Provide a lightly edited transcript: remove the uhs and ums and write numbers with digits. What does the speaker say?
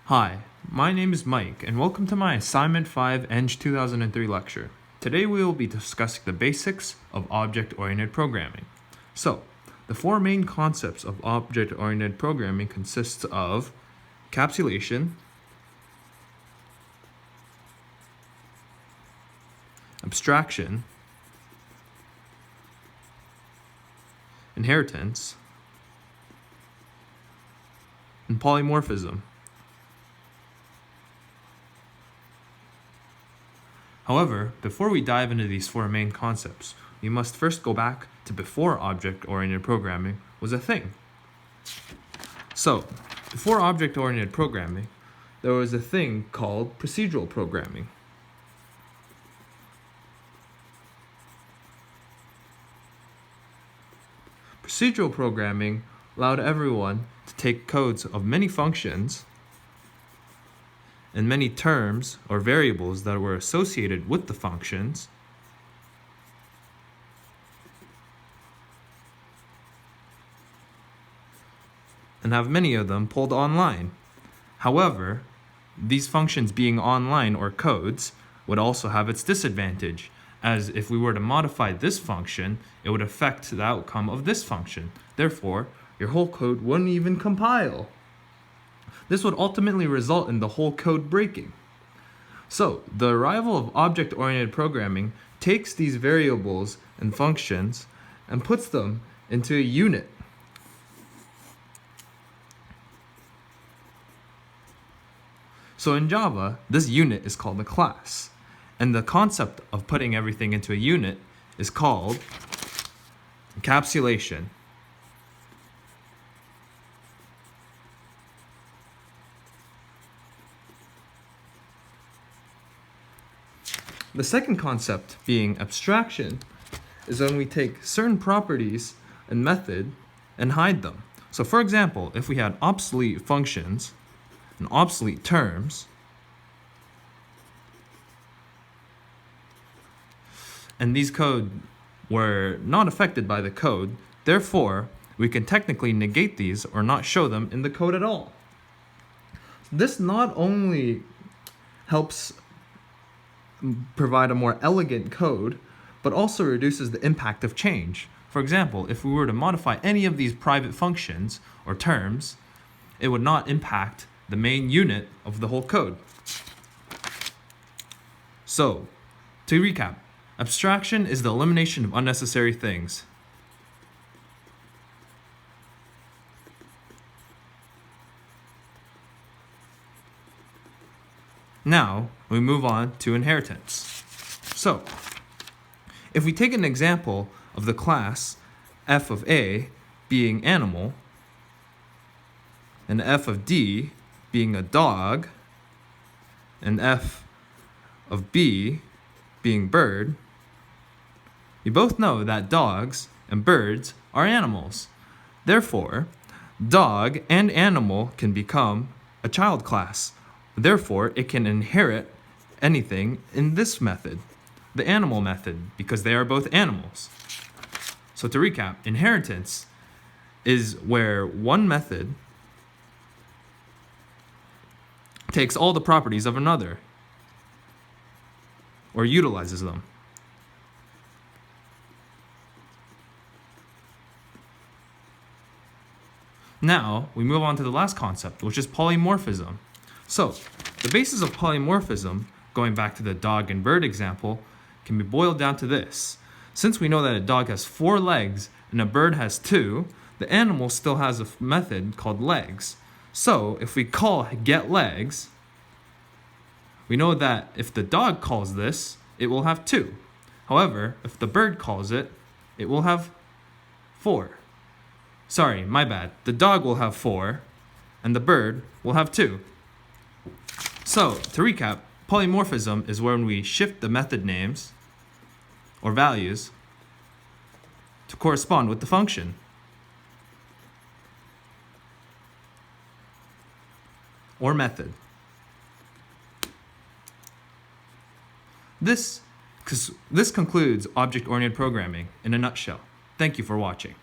Hi, my name is Mike, and welcome to my Assignment 5 ENG2003 lecture. Today we will be discussing the basics of object-oriented programming. So, the four main concepts of object-oriented programming consists of encapsulation, abstraction, inheritance, and polymorphism. However, before we dive into these four main concepts, we must first go back to before object-oriented programming was a thing. So, before object-oriented programming, there was a thing called procedural programming. Procedural programming allowed everyone to take codes of many functions and many terms or variables that were associated with the functions and have many of them pulled online. However, these functions being online or codes would also have its disadvantage, as if we were to modify this function, it would affect the outcome of this function. Therefore, your whole code wouldn't even compile. This would ultimately result in the whole code breaking. So, the arrival of object-oriented programming takes these variables and functions and puts them into a unit. So in Java, this unit is called a class, and the concept of putting everything into a unit is called encapsulation. The second concept, being abstraction, is when we take certain properties and method and hide them. So for example, if we had obsolete functions and obsolete terms, and these code were not affected by the code, therefore we can technically negate these or not show them in the code at all. This not only helps provide a more elegant code, but also reduces the impact of change. For example, if we were to modify any of these private functions or terms, it would not impact the main unit of the whole code. So, to recap, abstraction is the elimination of unnecessary things. Now, we move on to inheritance. So, if we take an example of the class f of A being animal, and f of D being a dog, and f of B being bird, we both know that dogs and birds are animals. Therefore, dog and animal can become a child class. Therefore, it can inherit anything in this method, the animal method, because they are both animals. So to recap, inheritance is where one method takes all the properties of another or utilizes them. Now, we move on to the last concept, which is polymorphism. So, the basis of polymorphism, going back to the dog and bird example, can be boiled down to this. Since we know that a dog has 4 legs and a bird has 2, the animal still has a method called legs. So, if we call getLegs, we know that if the dog calls this, it will have 2. However, if the bird calls it, it will have 4. Sorry, my bad. The dog will have 4, and the bird will have 2. So, to recap, polymorphism is when we shift the method names or values to correspond with the function. Or method. This concludes object-oriented programming in a nutshell. Thank you for watching.